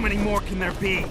How many more can there be?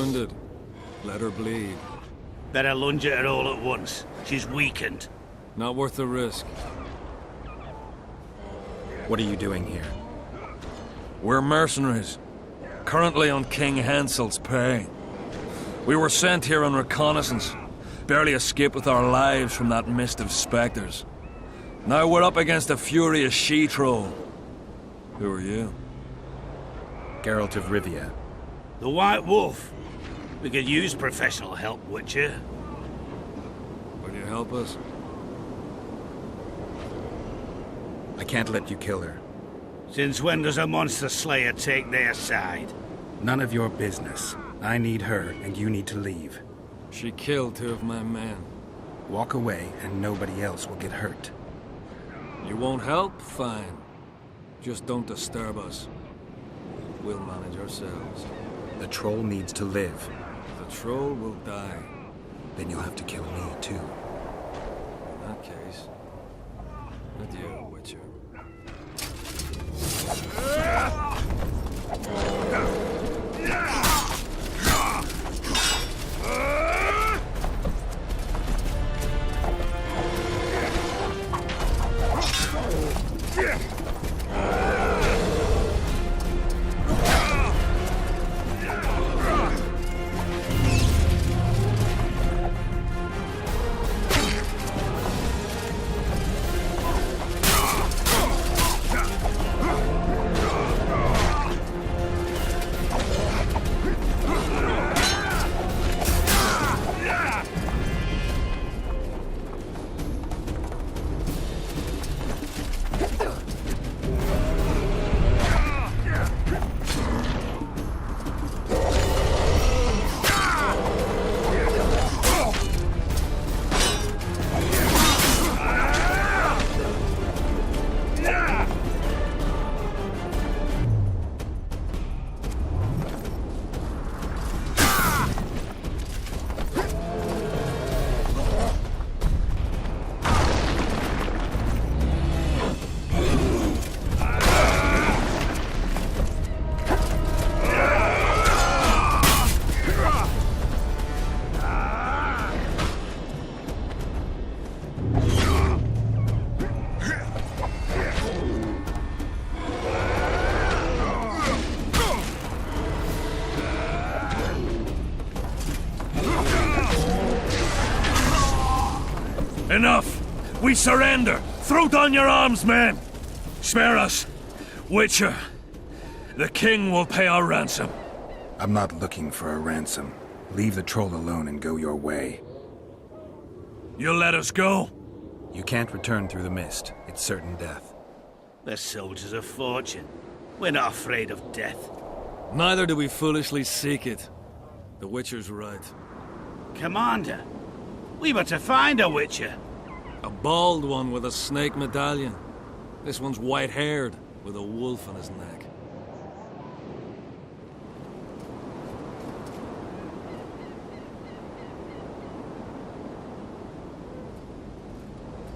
wounded. Let her bleed. Better lunge at her all at once. She's weakened. Not worth the risk. What are you doing here? We're mercenaries. Currently on King Hansel's pay. We were sent here on reconnaissance. Barely escaped with our lives from that mist of specters. Now we're up against a furious she-troll. Who are you? Geralt of Rivia. The White Wolf. We could use professional help, Witcher. Will you help us? I can't let you kill her. Since when does a monster slayer take their side? None of your business. I need her, and you need to leave. She killed 2 of my men. Walk away, and nobody else will get hurt. You won't help? Fine. Just don't disturb us. We'll manage ourselves. The troll needs to live. The troll will die. Then you'll have to kill me, too. In that case... Adieu, Witcher. Enough! We surrender! Throw down your arms, men! Spare us! Witcher, the king will pay our ransom. I'm not looking for a ransom. Leave the troll alone and go your way. You'll let us go? You can't return through the mist. It's certain death. They're soldiers of fortune. We're not afraid of death. Neither do we foolishly seek it. The Witcher's right. Commander, we were to find a Witcher. A bald one with a snake medallion. This one's white-haired, with a wolf on his neck.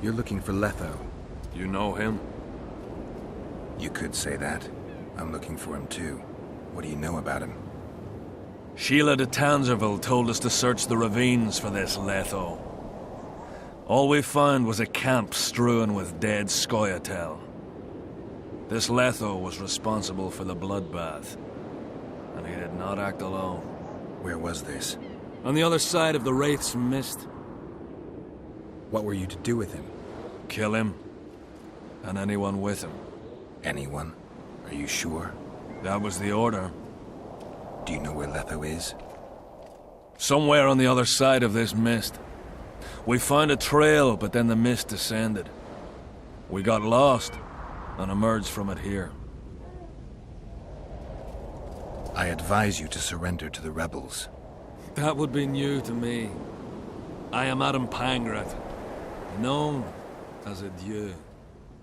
You're looking for Letho. You know him? You could say that. I'm looking for him too. What do you know about him? Sheila de Tangerville told us to search the ravines for this Letho. All we found was a camp strewn with dead Scoia'tael. This Letho was responsible for the bloodbath, and he did not act alone. Where was this? On the other side of the Wraith's Mist. What were you to do with him? Kill him, and anyone with him. Anyone? Are you sure? That was the order. Do you know where Letho is? Somewhere on the other side of this mist. We found a trail, but then the mist descended. We got lost, and emerged from it here. I advise you to surrender to the rebels. That would be new to me. I am Adam Pangrat, known as a Dieu.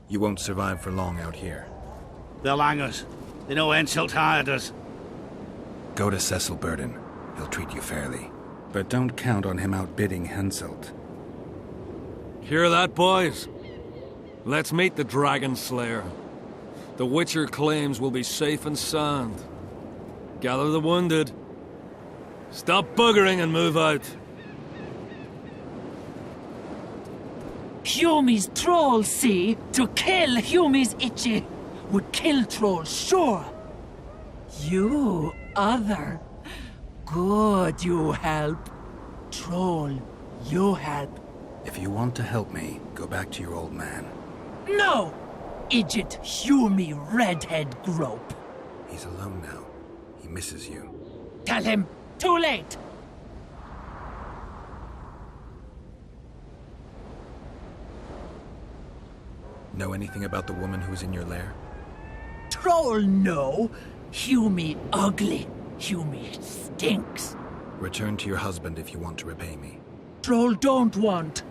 You won't survive for long out here. They'll hang us. They know Henselt hired us. Go to Cecil Burden. He'll treat you fairly. But don't count on him outbidding Henselt. Hear that, boys? Let's meet the Dragon Slayer. The Witcher claims we'll be safe and sound. Gather the wounded. Stop buggering and move out. Humi's troll, see? To kill Humi's itchy would kill troll, sure. You, other. Good, you help. Troll, you help. If you want to help me, go back to your old man. No! Idiot Humi redhead grope. He's alone now. He misses you. Tell him, too late. Know anything about the woman who's in your lair? Troll, no. Humi ugly. Humi stinks. Return to your husband if you want to repay me. Troll don't want,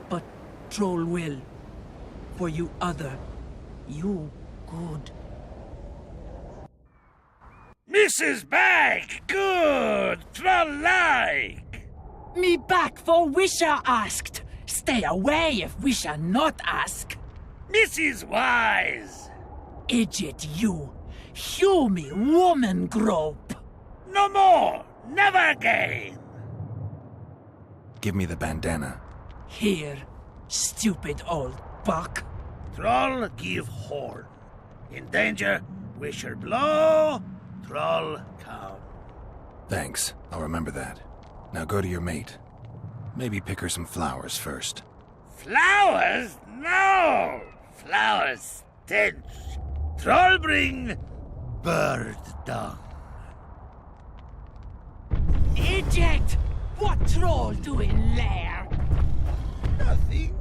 but Troll will. For you other, you good. Mrs. Bag! Good! Troll-like! Me back for Wisha asked. Stay away if Wisha not ask. Mrs. Wise! Idiot you. Humi woman grope. No more! Never again! Give me the bandana. Here, stupid old buck. Troll give horn. In danger, wisher blow, troll come. Thanks. I'll remember that. Now go to your mate. Maybe pick her some flowers first. Flowers? No! Flowers stench. Troll bring bird dung. Idiot! What troll doing lair? Nothing.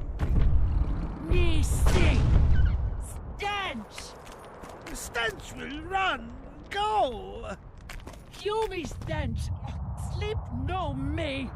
Me sing. Stench! The stench will run. Go! Humi stench. Sleep no me.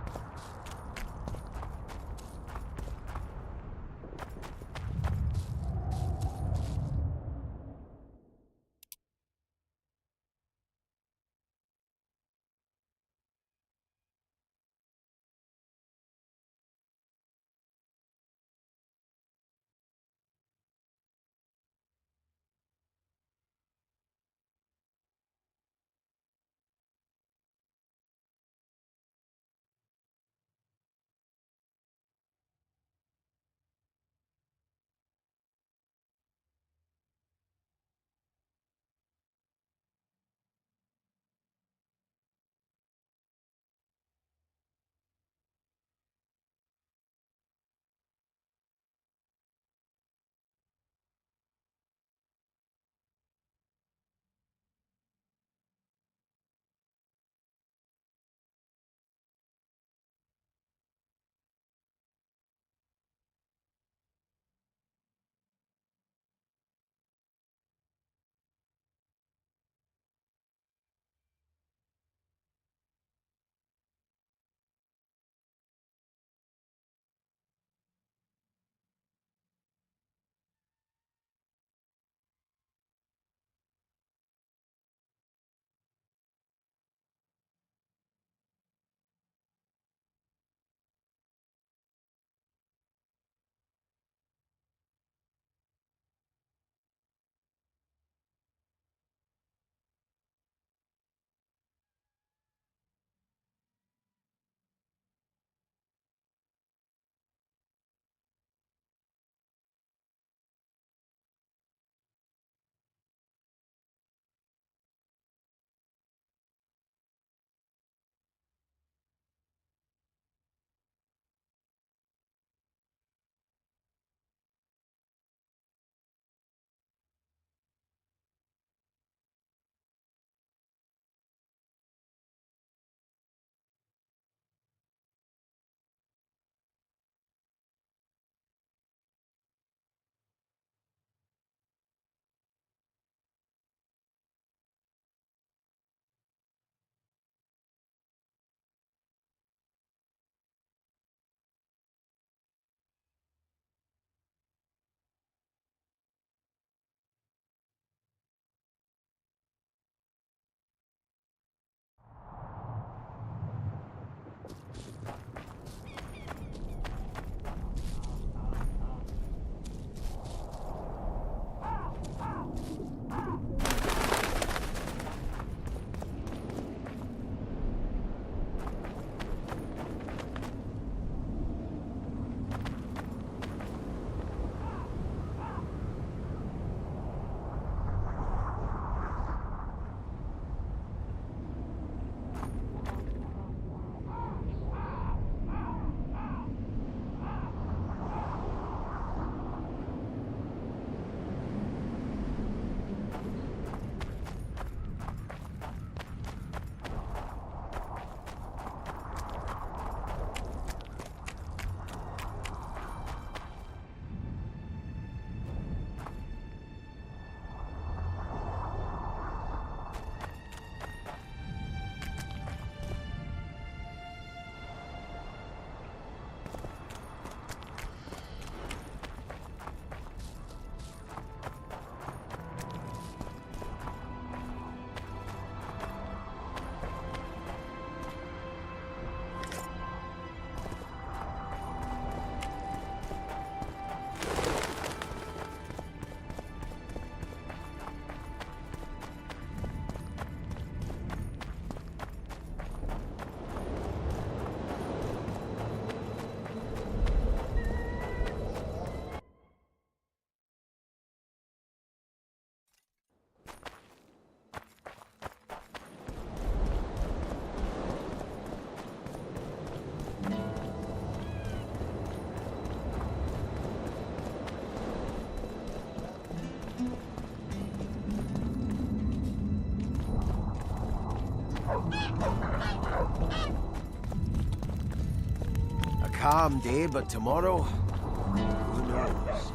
calm day, but tomorrow, who knows?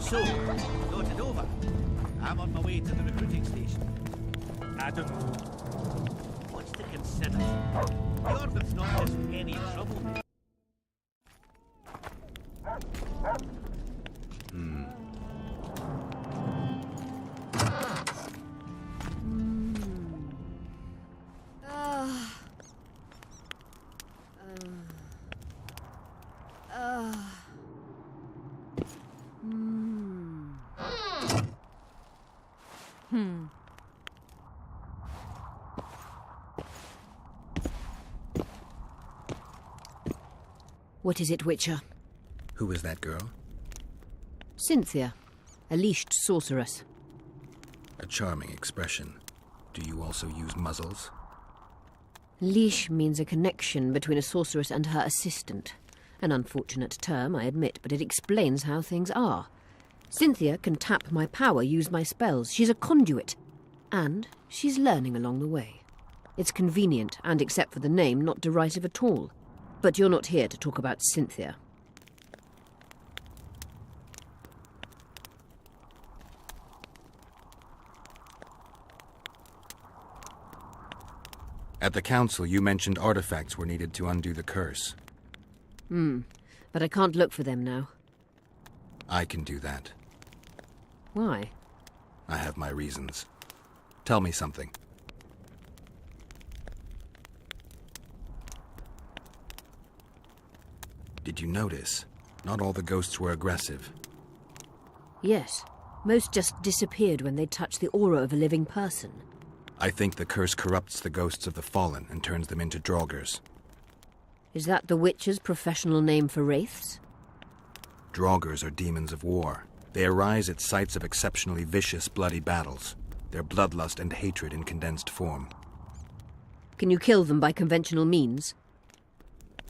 So, noted over. I'm on my way to the recruiting station. I don't know. What's to consider? Iorveth's not just any trouble. What is it, Witcher? Who is that girl? Cynthia, a leashed sorceress. A charming expression. Do you also use muzzles? Leash means a connection between a sorceress and her assistant. An unfortunate term, I admit, but it explains how things are. Cynthia can tap my power, use my spells. She's a conduit. And she's learning along the way. It's convenient, and except for the name, not derisive at all. But you're not here to talk about Cynthia. At the council, you mentioned artifacts were needed to undo the curse. But I can't look for them now. I can do that. Why? I have my reasons. Tell me something. Did you notice? Not all the ghosts were aggressive. Yes. Most just disappeared when they touched the aura of a living person. I think the curse corrupts the ghosts of the fallen and turns them into draugrs. Is that the Witcher's professional name for wraiths? Draugrs are demons of war. They arise at sites of exceptionally vicious, bloody battles. Their bloodlust and hatred in condensed form. Can you kill them by conventional means?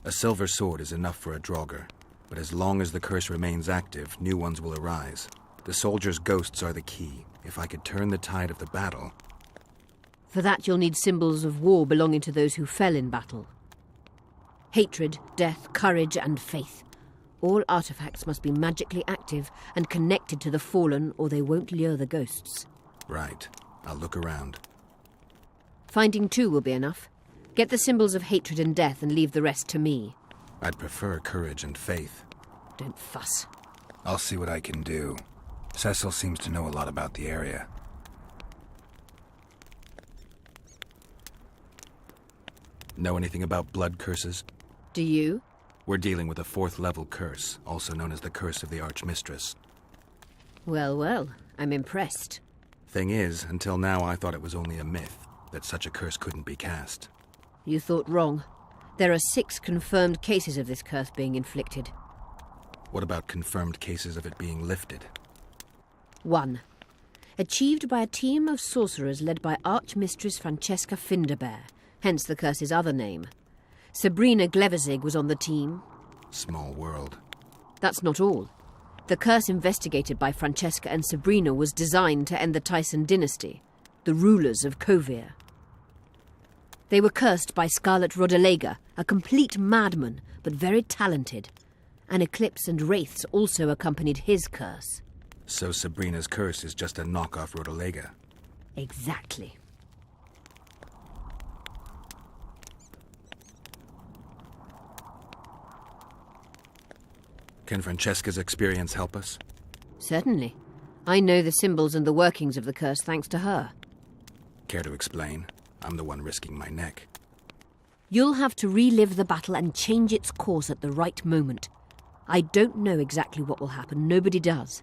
A silver sword is enough for a draugr, but as long as the curse remains active, new ones will arise. The soldiers' ghosts are the key. If I could turn the tide of the battle... For that you'll need symbols of war belonging to those who fell in battle. Hatred, death, courage, and faith. All artifacts must be magically active and connected to the fallen, or they won't lure the ghosts. Right. I'll look around. Finding two will be enough. Get the symbols of hatred and death and leave the rest to me. I'd prefer courage and faith. Don't fuss. I'll see what I can do. Cecil seems to know a lot about the area. Know anything about blood curses? Do you? We're dealing with a 4th level curse, also known as the Curse of the Archmistress. Well, well, I'm impressed. Thing is, until now I thought it was only a myth, that such a curse couldn't be cast. You thought wrong. There are 6 confirmed cases of this curse being inflicted. What about confirmed cases of it being lifted? 1. Achieved by a team of sorcerers led by Archmistress Francesca Finderbear, hence the curse's other name. Sabrina Glevezig was on the team. Small world. That's not all. The curse investigated by Francesca and Sabrina was designed to end the Tyson dynasty, the rulers of Kovir. They were cursed by Scarlet Rodalega, a complete madman, but very talented. An eclipse and wraiths also accompanied his curse. So Sabrina's curse is just a knockoff Rodalega. Exactly. Can Francesca's experience help us? Certainly. I know the symbols and the workings of the curse thanks to her. Care to explain? I'm the one risking my neck. You'll have to relive the battle and change its course at the right moment. I don't know exactly what will happen. Nobody does.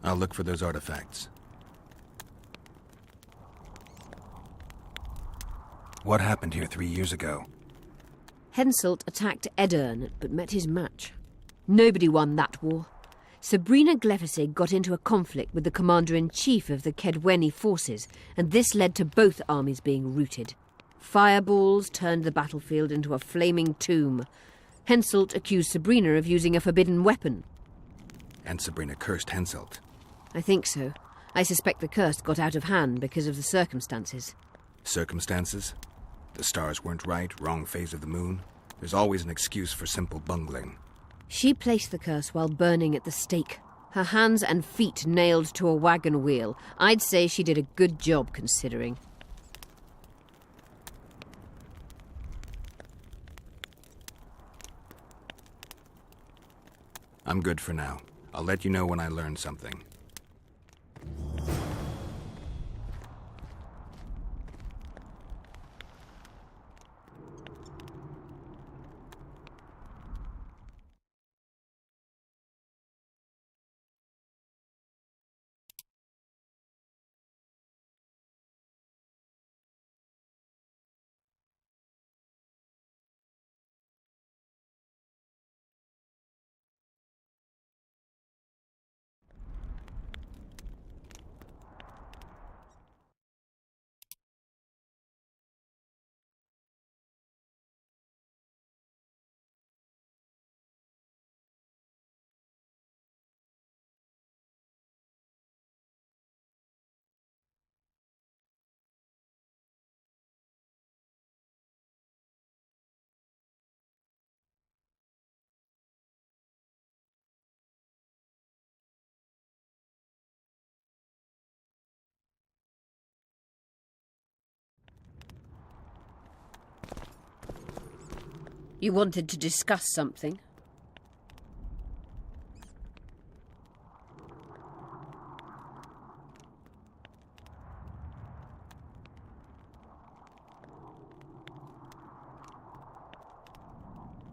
I'll look for those artifacts. What happened here 3 years ago? Henselt attacked Edirn, but met his match. Nobody won that war. Sabrina Glefisig got into a conflict with the commander-in-chief of the Kedweni forces, and this led to both armies being routed. Fireballs turned the battlefield into a flaming tomb. Henselt accused Sabrina of using a forbidden weapon. And Sabrina cursed Henselt. I think so. I suspect the curse got out of hand because of the circumstances. Circumstances? The stars weren't right, wrong phase of the moon. There's always an excuse for simple bungling. She placed the curse while burning at the stake. Her hands and feet nailed to a wagon wheel. I'd say she did a good job, considering. I'm good for now. I'll let you know when I learn something. You wanted to discuss something?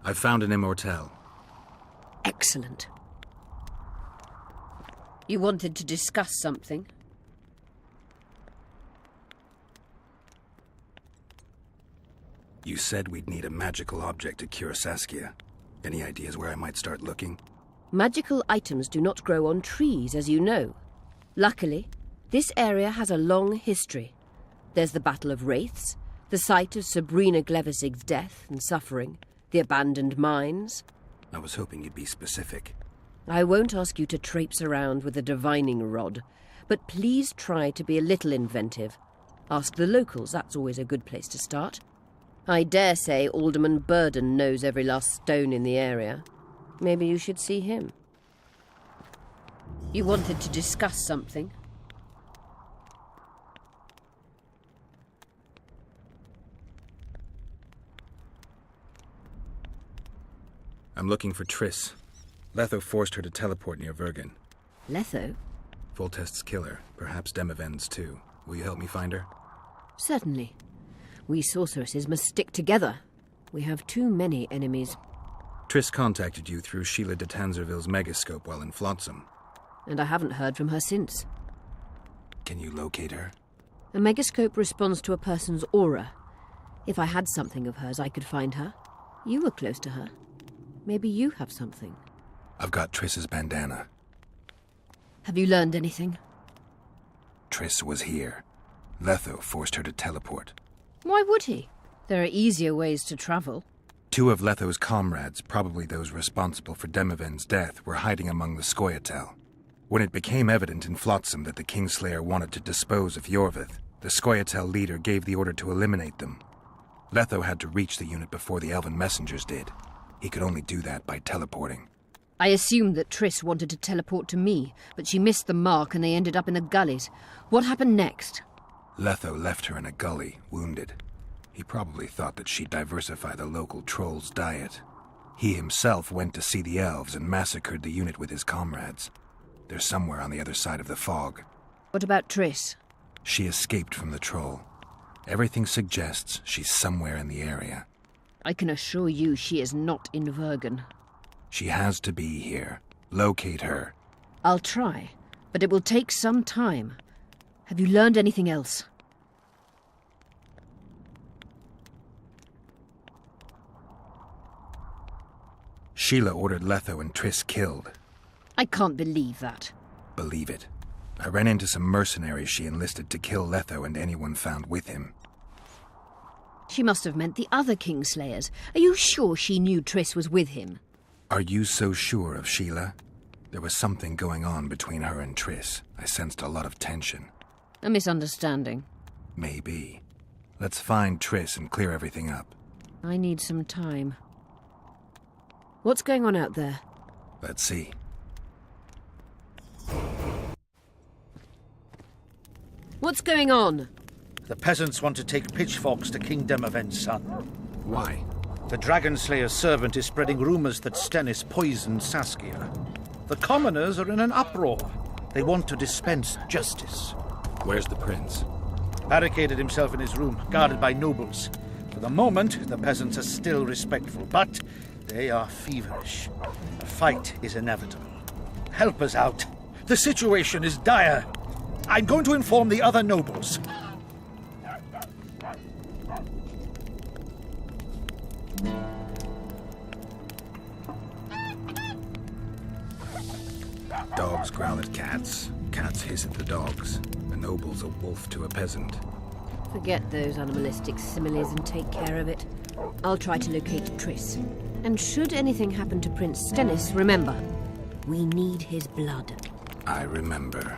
I've found an immortelle. Excellent. You wanted to discuss something? You said we'd need a magical object to cure Saskia. Any ideas where I might start looking? Magical items do not grow on trees, as you know. Luckily, this area has a long history. There's the Battle of Wraiths, the site of Sabrina Glevisig's death and suffering, the abandoned mines. I was hoping you'd be specific. I won't ask you to traipse around with a divining rod, but please try to be a little inventive. Ask the locals, that's always a good place to start. I dare say Alderman Burden knows every last stone in the area. Maybe you should see him. You wanted to discuss something? I'm looking for Triss. Letho forced her to teleport near Vergen. Letho? Foltest's killer, perhaps Demavend's too. Will you help me find her? Certainly. We sorceresses must stick together. We have too many enemies. Triss contacted you through Sheila de Tanzerville's megascope while in Flotsam. And I haven't heard from her since. Can you locate her? A megascope responds to a person's aura. If I had something of hers, I could find her. You were close to her. Maybe you have something. I've got Triss's bandana. Have you learned anything? Triss was here. Letho forced her to teleport. Why would he? There are easier ways to travel. Two of Letho's comrades, probably those responsible for Demavend's death, were hiding among the Scoia'tael. When it became evident in Flotsam that the Kingslayer wanted to dispose of Iorveth, the Scoia'tael leader gave the order to eliminate them. Letho had to reach the unit before the elven messengers did. He could only do that by teleporting. I assumed that Triss wanted to teleport to me, but she missed the mark and they ended up in the gullies. What happened next? Letho left her in a gully, wounded. He probably thought that she'd diversify the local trolls' diet. He himself went to see the elves and massacred the unit with his comrades. They're somewhere on the other side of the fog. What about Triss? She escaped from the troll. Everything suggests she's somewhere in the area. I can assure you she is not in Vergen. She has to be here. Locate her. I'll try, but it will take some time. Have you learned anything else? Sheila ordered Letho and Triss killed. I can't believe that. Believe it. I ran into some mercenaries she enlisted to kill Letho and anyone found with him. She must have meant the other Kingslayers. Are you sure she knew Triss was with him? Are you so sure of Sheila? There was something going on between her and Triss. I sensed a lot of tension. A misunderstanding. Maybe. Let's find Triss and clear everything up. I need some time. What's going on out there? Let's see. What's going on? The peasants want to take pitchforks to King Demoven's son. Why? The Dragonslayer's servant is spreading rumors that Stennis poisoned Saskia. The commoners are in an uproar. They want to dispense justice. Where's the prince? Barricaded himself in his room, guarded by nobles. For the moment, the peasants are still respectful, but they are feverish. A fight is inevitable. Help us out. The situation is dire. I'm going to inform the other nobles. Dogs growl at cats. Cats hiss at the dogs. A noble's a wolf to a peasant. Forget those animalistic similes and take care of it. I'll try to locate Triss. And should anything happen to Prince Stennis, remember, we need his blood. I remember.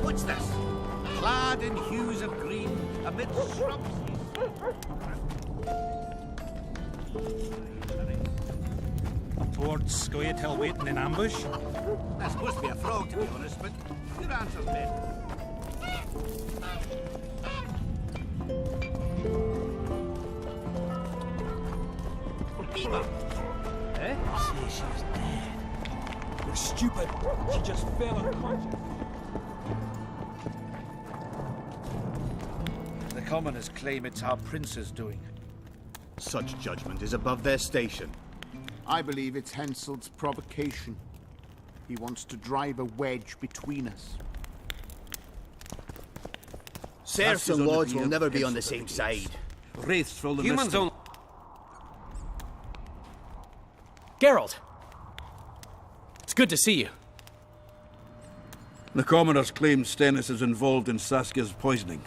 What's this? Clad in hues of green, amid shrubs. Towards Scoia'tael waiting in ambush? That's supposed to be a frog, to be honest, but your answer's better. Eva! Eh? Say she's dead. You're stupid. She just fell unconscious. The commoners claim it's our prince's doing. Such judgment is above their station. I believe it's Henselt's provocation. He wants to drive a wedge between us. Serfs and lords will never be on the same side. Wraiths fill the Humans mist. Geralt! It's good to see you. The commoners claim Stennis is involved in Saskia's poisoning.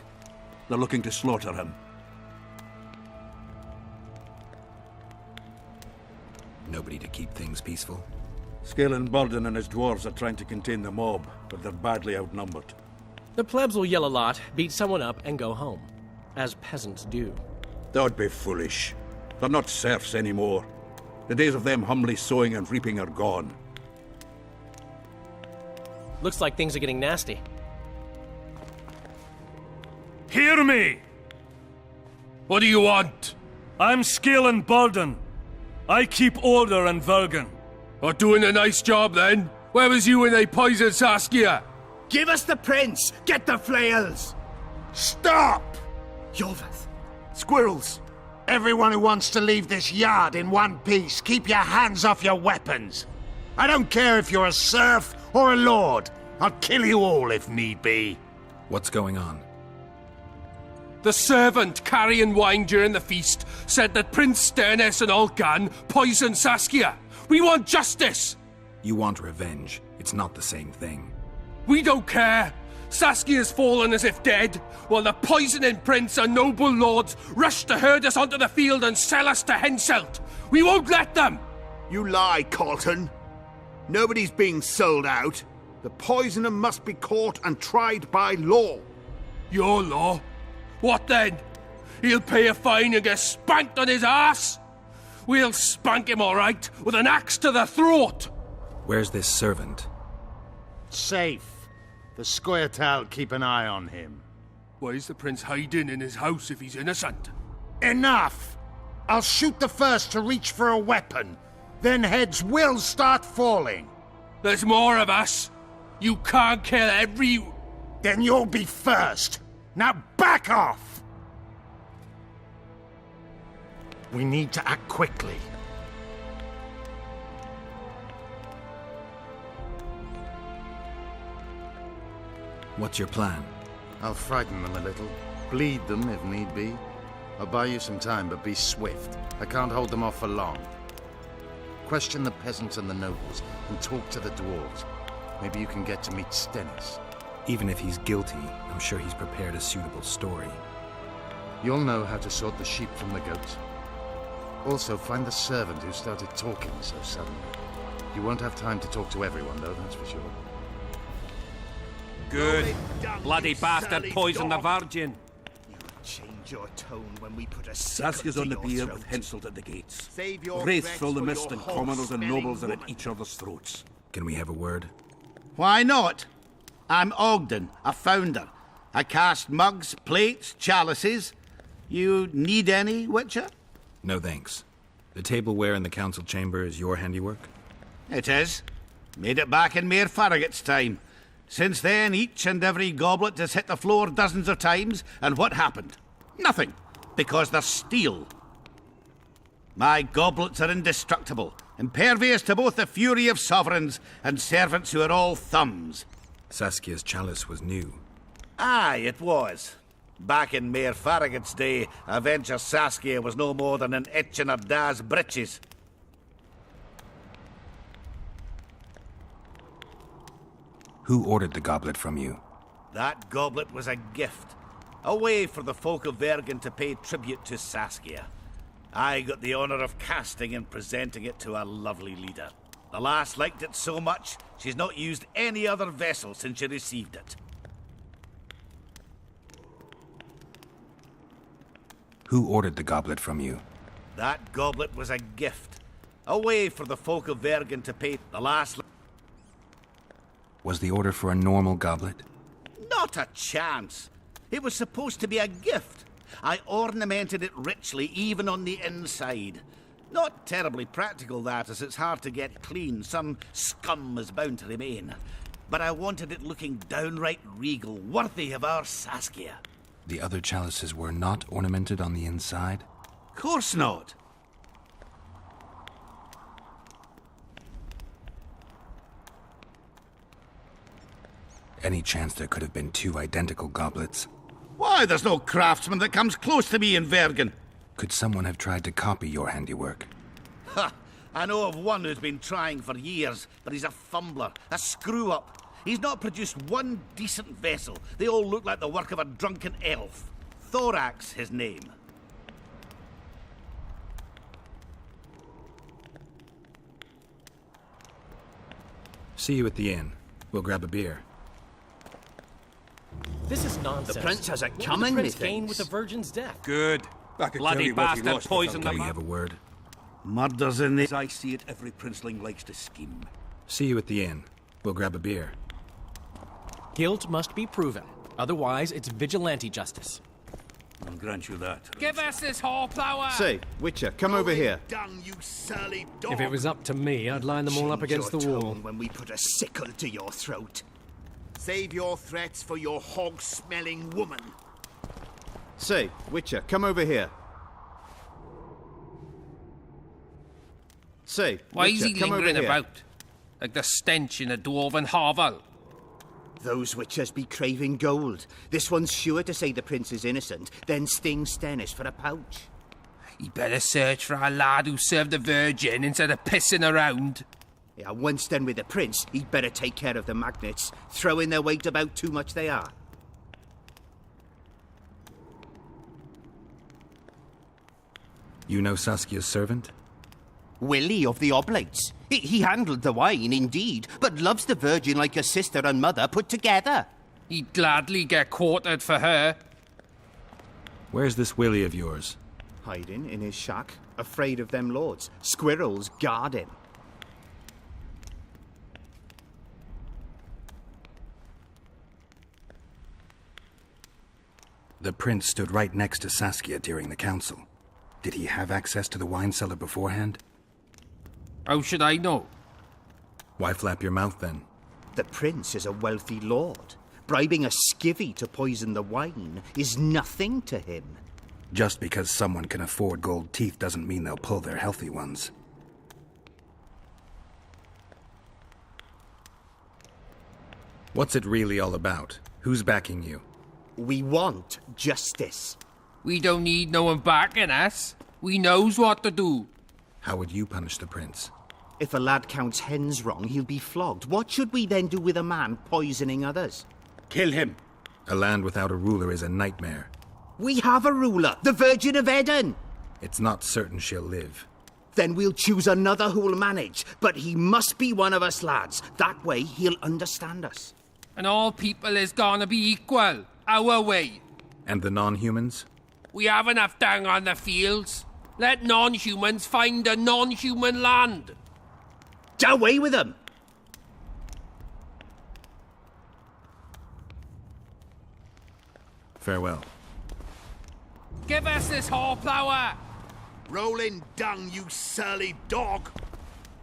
They're looking to slaughter him. Nobody to keep things peaceful. Scalen Burden and his dwarves are trying to contain the mob, but they're badly outnumbered. The plebs will yell a lot, beat someone up, and go home. As peasants do. That would be foolish. They're not serfs anymore. The days of them humbly sowing and reaping are gone. Looks like things are getting nasty. Hear me! What do you want? I'm Scalen Burden. I keep order in Vergen. Or doing a nice job then? Where was you when they poisoned Saskia? Give us the prince! Get the flails! Stop! Iorveth! Squirrels! Everyone who wants to leave this yard in one piece, keep your hands off your weapons. I don't care if you're a serf or a lord. I'll kill you all if need be. What's going on? The servant carrying wine during the feast said that Prince Stennis and Olcan poisoned Saskia. We want justice! You want revenge. It's not the same thing. We don't care. Saskia's fallen as if dead, while the poisoning prince and noble lords rush to herd us onto the field and sell us to Henselt. We won't let them! You lie, Colton. Nobody's being sold out. The poisoner must be caught and tried by law. Your law? What then? He'll pay a fine and get spanked on his ass? We'll spank him all right, with an axe to the throat! Where's this servant? Safe. The Scoia'tael keep an eye on him. Why is the prince hiding in his house if he's innocent? Enough! I'll shoot the first to reach for a weapon. Then heads will start falling. There's more of us. You can't kill every... Then you'll be first. Now back off! We need to act quickly. What's your plan? I'll frighten them a little, bleed them if need be. I'll buy you some time, but be swift. I can't hold them off for long. Question the peasants and the nobles, and talk to the dwarves. Maybe you can get to meet Stennis. Even if he's guilty, I'm sure he's prepared a suitable story. You'll know how to sort the sheep from the goats. Also, find the servant who started talking so suddenly. You won't have time to talk to everyone, though, that's for sure. Good. Bloody bastard poisoned the Virgin. Change your tone when we put a Saskia's on the bier with Henselt at the gates. Wraiths fill the mist and commoners and nobles are at each other's throats. Can we have a word? Why not? I'm Ogden, a founder. I cast mugs, plates, chalices. You need any, Witcher? No thanks. The tableware in the council chamber is your handiwork? It is. Made it back in Mayor Farragut's time. Since then, each and every goblet has hit the floor dozens of times, and what happened? Nothing, because they're steel. My goblets are indestructible, impervious to both the fury of sovereigns and servants who are all thumbs. Saskia's chalice was new. Aye, it was. Back in Mayor Farragut's day, Avenger Saskia was no more than an itch in her da's breeches. Who ordered the goblet from you? That goblet was a gift. A way for the folk of Vergen to pay tribute to Saskia. I got the honor of casting and presenting it to our lovely leader. The lass liked it so much, she's not used any other vessel since she received it. Who ordered the goblet from you? That goblet was a gift. A way for the folk of Vergen to pay the lass... Was the order for a normal goblet? Not a chance. It was supposed to be a gift. I ornamented it richly, even on the inside. Not terribly practical, that, as it's hard to get clean. Some scum is bound to remain. But I wanted it looking downright regal, worthy of our Saskia. The other chalices were not ornamented on the inside? Course not. Any chance there could have been two identical goblets? Why, there's no craftsman that comes close to me in Vergen. Could someone have tried to copy your handiwork? Ha! I know of one who's been trying for years, but he's a fumbler, a screw-up. He's not produced one decent vessel. They all look like the work of a drunken elf. Thorax, his name. See you at the inn. We'll grab a beer. This is nonsense. The prince has it What coming, would the prince methinks. gain with the virgin's death? Good. Bloody bastard poisoned Do we the... have a word? Murders in the... As I see it, every princeling likes to scheme. See you at the inn. We'll grab a beer. Guilt must be proven. Otherwise, it's vigilante justice. I'll grant you that. Give us this horsepower! Say, Witcher, come over here. Dung, you surly dog! If it was up to me, I'd line them all up against the Change your wall. tone when we put a sickle to your throat. Save your threats for your hog-smelling woman. Say, Witcher, come over here. Say, Why is Witcher, he come over lingering here. about? Like the stench in a dwarven hovel. Those witchers be craving gold. This one's sure to say the prince is innocent, then sting Stennis for a pouch. He better search for a lad who served the Virgin instead of pissing around. Yeah, once done with the prince, he'd better take care of the magnets. Throwing their weight about too much they are. You know Saskia's servant? Willie of the Oblates. He handled the wine, indeed, but loves the Virgin like a sister and mother put together. He'd gladly get quartered for her. Where's this Willie of yours? Hiding in his shack, afraid of them lords. Squirrels guard him. The prince stood right next to Saskia during the council. Did he have access to the wine cellar beforehand? How should I know? Why flap your mouth then? The prince is a wealthy lord. Bribing a skivvy to poison the wine is nothing to him. Just because someone can afford gold teeth doesn't mean they'll pull their healthy ones. What's it really all about? Who's backing you? We want justice. We don't need no one backing us. We knows what to do. How would you punish the prince? If a lad counts hens wrong, he'll be flogged. What should we then do with a man poisoning others? Kill him. A land without a ruler is a nightmare. We have a ruler, the Virgin of Eden. It's not certain she'll live. Then we'll choose another who'll manage. But he must be one of us lads. That way he'll understand us. And all people is gonna be equal. Our way. And the non-humans? We have enough dung on the fields. Let non-humans find a non-human land. Away with them! Farewell. Give us this horsepower! Rolling dung, you surly dog!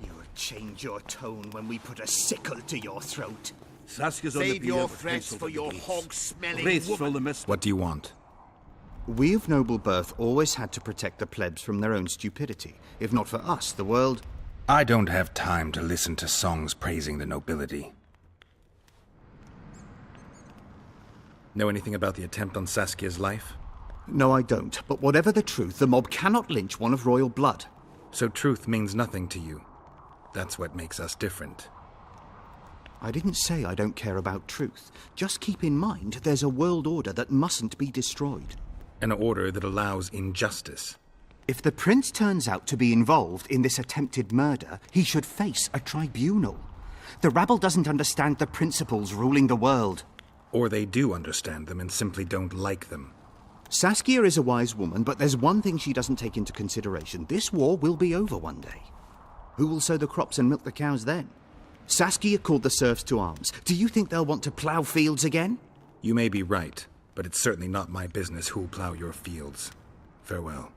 You'll change your tone when we put a sickle to your throat. Saskia's on Save the your beer, threats pencil for to the your gates. hog-smelling Wraiths woman. from the mist. What do you want? We of noble birth always had to protect the plebs from their own stupidity. If not for us, the world... I don't have time to listen to songs praising the nobility. Know anything about the attempt on Saskia's life? No, I don't. But whatever the truth, the mob cannot lynch one of royal blood. So truth means nothing to you. That's what makes us different. I didn't say I don't care about truth. Just keep in mind there's a world order that mustn't be destroyed. An order that allows injustice. If the prince turns out to be involved in this attempted murder, he should face a tribunal. The rabble doesn't understand the principles ruling the world. Or they do understand them and simply don't like them. Saskia is a wise woman, but there's one thing she doesn't take into consideration. This war will be over one day. Who will sow the crops and milk the cows then? Saskia called the serfs to arms. Do you think they'll want to plough fields again? You may be right, but it's certainly not my business who'll plough your fields. Farewell.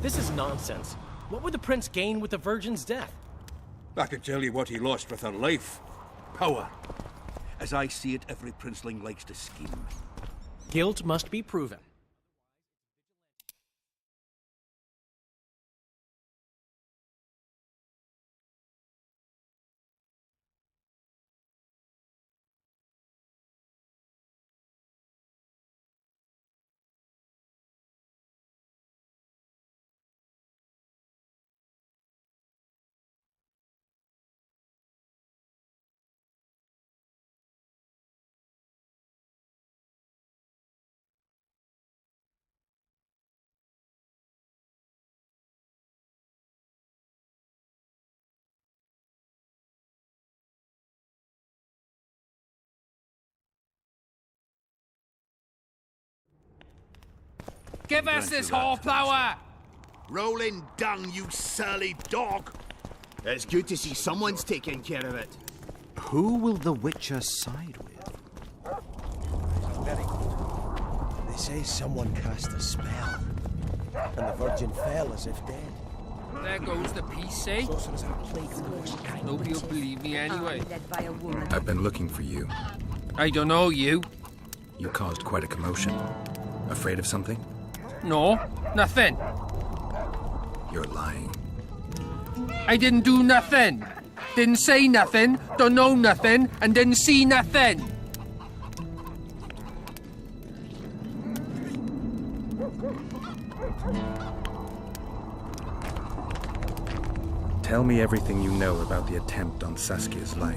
This is nonsense. What would the prince gain with the virgin's death? I can tell you what he lost with her life. Power. As I see it, every princeling likes to scheme. Guilt must be proven. Give us this horsepower! Rolling dung, you surly dog! It's good to see someone's taking care of it. Who will the Witcher side with? Very good. They say someone cast a spell, and the Virgin fell as if dead. There goes the piece, eh? Sorcerers are plagued with the worst kind. Nobody will believe me anyway. I've been looking for you. I don't know you. You caused quite a commotion. Afraid of something? No, nothing. You're lying. I didn't do nothing. Didn't say nothing, don't know nothing, and didn't see nothing. Tell me everything you know about the attempt on Saskia's life.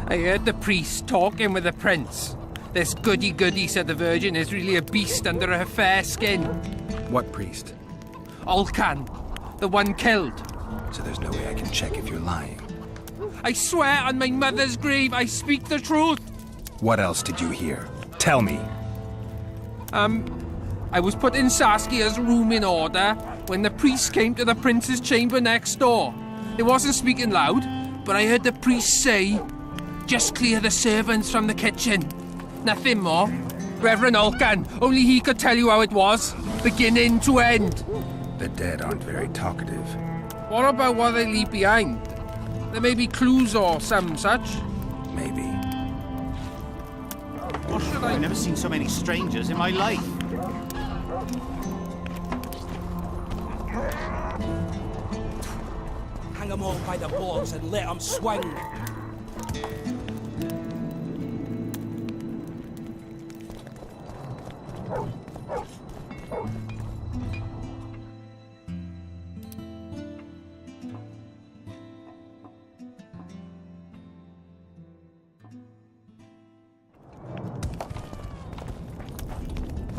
I heard the priest talking with the prince. This goody-goody, said the Virgin, is really a beast under her fair skin. What priest? Olcan, the one killed. So there's no way I can check if you're lying. I swear on my mother's grave, I speak the truth. What else did you hear? Tell me. I was put in Saskia's room in order when the priest came to the prince's chamber next door. They wasn't speaking loud, but I heard the priest say, "Just clear the servants from the kitchen." Nothing more. Reverend Olcan, only he could tell you how it was, beginning to end. The dead aren't very talkative. What about what they leave behind? There may be clues or some such. Maybe. Or should I... I've never seen so many strangers in my life. Hang them all by the balls and let them swing.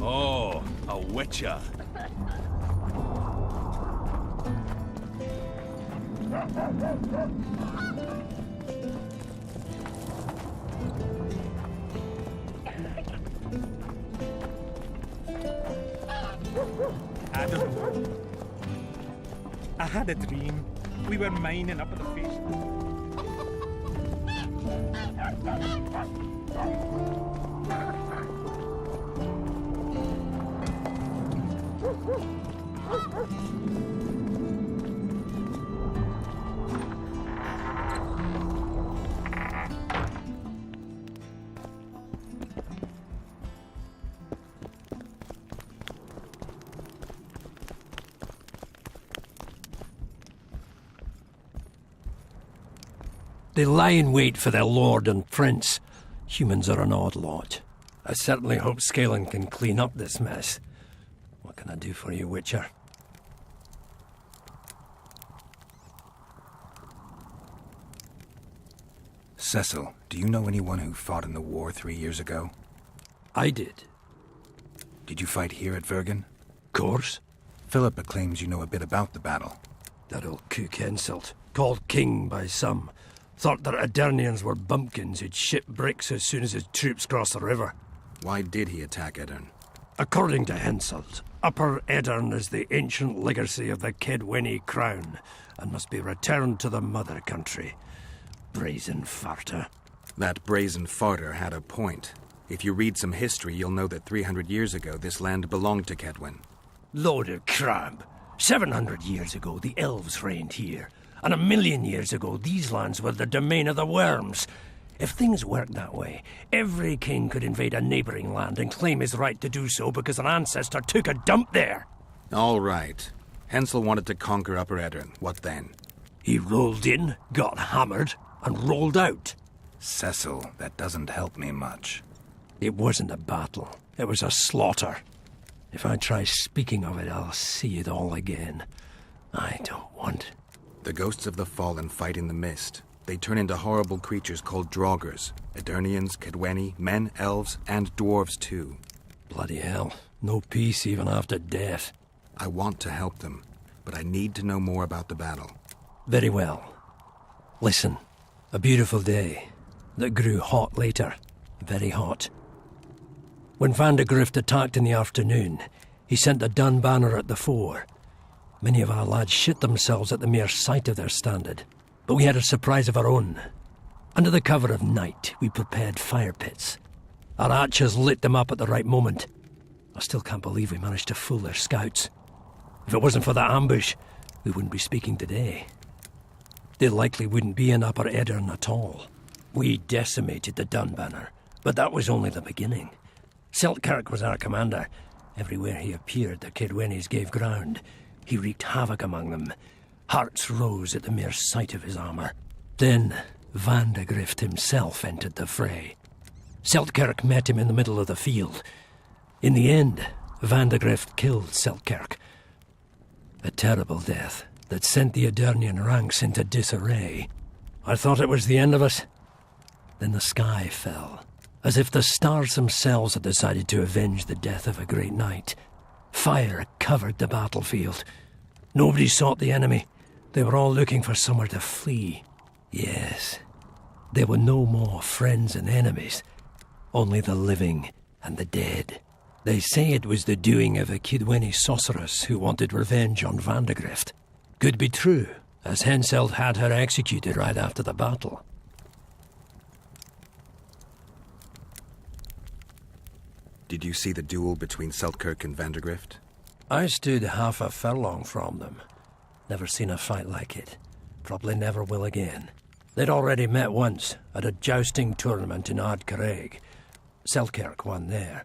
Oh, a witcher. I don't know. I had a dream. We were mining up at the face. They lie in wait for their lord and prince. Humans are an odd lot. I certainly hope Scoia'tael can clean up this mess. What can I do for you, Witcher? Cecil, do you know anyone who fought in the war 3 years ago? I did. Did you fight here at Vergen? Course. Philippa claims you know a bit about the battle. That old cook insult, called king by some, thought that Aedirnians were bumpkins who'd ship bricks as soon as his troops crossed the river. Why did he attack Edirn? According to Henselt, Upper Edirn is the ancient legacy of the Kedwenny crown and must be returned to the mother country. Brazen farter. That brazen farter had a point. If you read some history, you'll know that 300 years ago this land belonged to Kedwen. Load of crab. 700 years ago the elves reigned here, and 1,000,000 years ago these lands were the domain of the worms. If things worked that way, every king could invade a neighbouring land and claim his right to do so because an ancestor took a dump there. All right. Hensel wanted to conquer Upper Edirn. What then? He rolled in, got hammered, and rolled out. Cecil, that doesn't help me much. It wasn't a battle. It was a slaughter. If I try speaking of it, I'll see it all again. I don't want... The ghosts of the fallen fight in the mist. They turn into horrible creatures called Draugrs. Aedirnians, Kedwenny, men, elves, and dwarves too. Bloody hell. No peace even after death. I want to help them, but I need to know more about the battle. Very well. Listen. A beautiful day that grew hot later. very hot. When Van de Grift attacked in the afternoon, he sent a dun banner at the fore. Many of our lads shit themselves at the mere sight of their standard, but we had a surprise of our own. Under the cover of night, we prepared fire pits. Our archers lit them up at the right moment. I still can't believe we managed to fool their scouts. If it wasn't for that ambush, we wouldn't be speaking today. They likely wouldn't be in Upper Edirn at all. We decimated the Dun banner, but that was only the beginning. Seltkirk was our commander. Everywhere he appeared, the Kidwennies gave ground. He wreaked havoc among them. Hearts rose at the mere sight of his armour. Then Van de Grift himself entered the fray. Seltkirk met him in the middle of the field. In the end, Van de Grift killed Seltkirk. A terrible death that sent the Edirnian ranks into disarray. I thought it was the end of us. Then the sky fell, as if the stars themselves had decided to avenge the death of a great knight. Fire covered the battlefield. Nobody sought the enemy. They were all looking for somewhere to flee. Yes, there were no more friends and enemies, only the living and the dead. They say it was the doing of a Kidwenny sorceress who wanted revenge on Van de Grift. Could be true, as Henselt had her executed right after the battle. Did you see the duel between Seltkirk and Van de Grift? I stood half a furlong from them. Never seen a fight like it. Probably never will again. They'd already met once, at a jousting tournament in Ardcarreg. Seltkirk won there.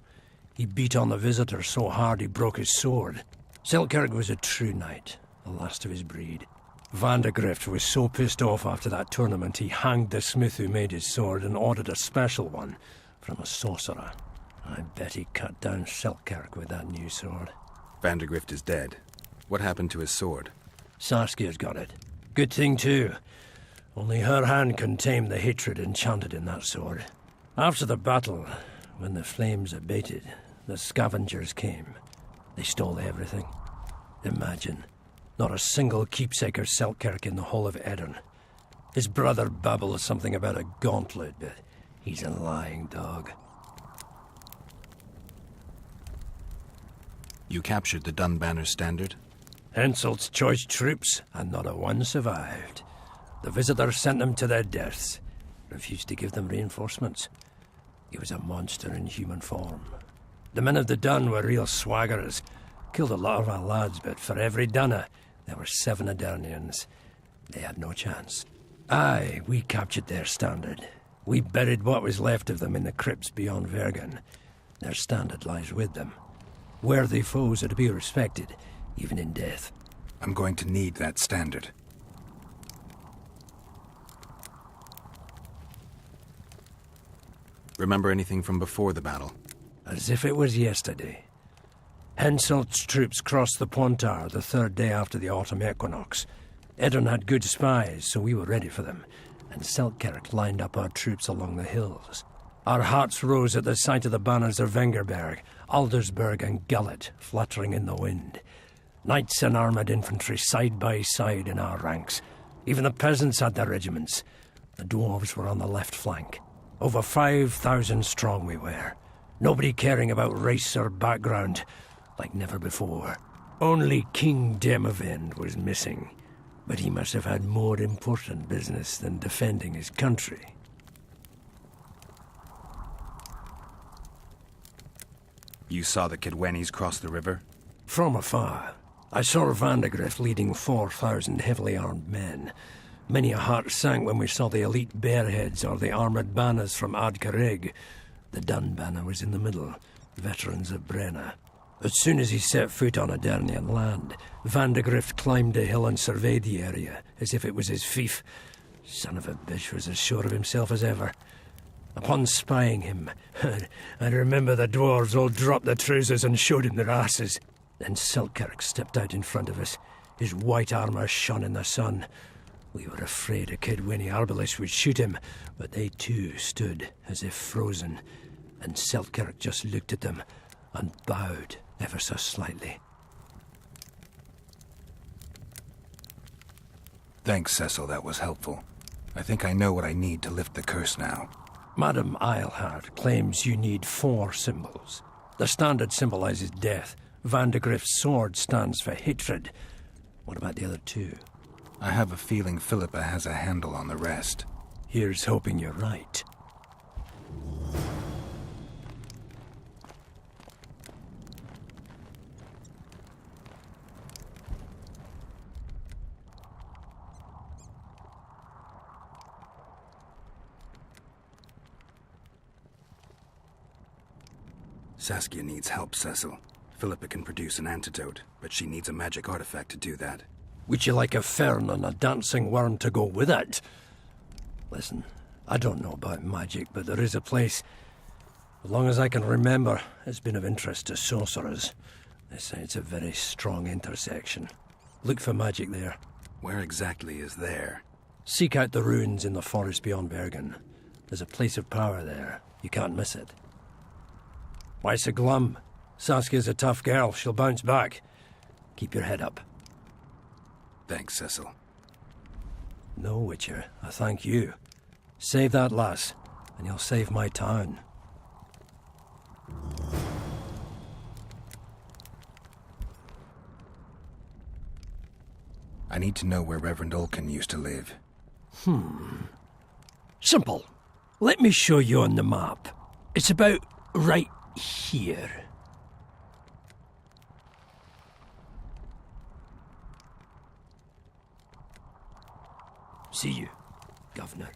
He beat on the visitor so hard he broke his sword. Seltkirk was a true knight, the last of his breed. Van de Grift was so pissed off after that tournament he hanged the smith who made his sword and ordered a special one from a sorcerer. I bet he cut down Seltkirk with that new sword. Van de Grift is dead. What happened to his sword? Saskia's got it. Good thing, too. Only her hand can tame the hatred enchanted in that sword. After the battle, when the flames abated, the scavengers came. They stole everything. Imagine, not a single keepsake of Seltkirk in the whole of Edirn. His brother babbles something about a gauntlet, but he's a lying dog. You captured the Dun Banner standard? Henselt's choice troops, and not a one survived. The visitors sent them to their deaths, refused to give them reinforcements. He was a monster in human form. The men of the Dun were real swaggerers. Killed a lot of our lads, but for every Dunner, there were 7 Edirnians. They had no chance. Aye, we captured their standard. We buried what was left of them in the crypts beyond Vergen. Their standard lies with them. Worthy foes are to be respected, even in death. I'm going to need that standard. Remember anything from before the battle? As if it was yesterday. Henselt's troops crossed the Pointar the 3rd day after the autumn equinox. Edirn had good spies, so we were ready for them, and Seltkirk lined up our troops along the hills. Our hearts rose at the sight of the banners of Vengerberg, Aldersberg and Gullet fluttering in the wind. Knights and armoured infantry side by side in our ranks. Even the peasants had their regiments. The dwarves were on the left flank. Over 5,000 strong we were. Nobody caring about race or background, like never before. Only King Demavend was missing, but he must have had more important business than defending his country. You saw the Kidwennies cross the river? From afar. I saw Van de Grift leading 4,000 heavily armed men. Many a heart sank when we saw the elite bearheads or the armoured banners from Ardcarreg. The Dun banner was in the middle, veterans of Brenna. As soon as he set foot on Edirnian land, Van de Grift climbed a hill and surveyed the area, as if it was his fief. Son of a bitch was as sure of himself as ever. Upon spying him, I remember the dwarves all dropped their trousers and showed him their asses. Then Seltkirk stepped out in front of us. His white armour shone in the sun. We were afraid a Kidwenny arbalist would shoot him, but they too stood as if frozen, and Seltkirk just looked at them and bowed ever so slightly. Thanks, Cecil, that was helpful. I think I know what I need to lift the curse now. Madame Eilhard claims you need 4 symbols. The standard symbolizes death. Vandegrift's sword stands for hatred. What about the other 2? I have a feeling Philippa has a handle on the rest. Here's hoping you're right. Saskia needs help, Cecil. Philippa can produce an antidote, but she needs a magic artifact to do that. Would you like a fern and a dancing worm to go with it? Listen, I don't know about magic, but there is a place, as long as I can remember, it's been of interest to sorcerers. They say it's a very strong intersection. Look for magic there. Where exactly is there? Seek out the ruins in the forest beyond Bergen. There's a place of power there. You can't miss it. Why so glum? Saskia's a tough girl. She'll bounce back. Keep your head up. Thanks, Cecil. No, Witcher. I thank you. Save that lass, and you'll save my town. I need to know where Reverend Olkin used to live. Simple. Let me show you on the map. It's about right here. See you, Governor.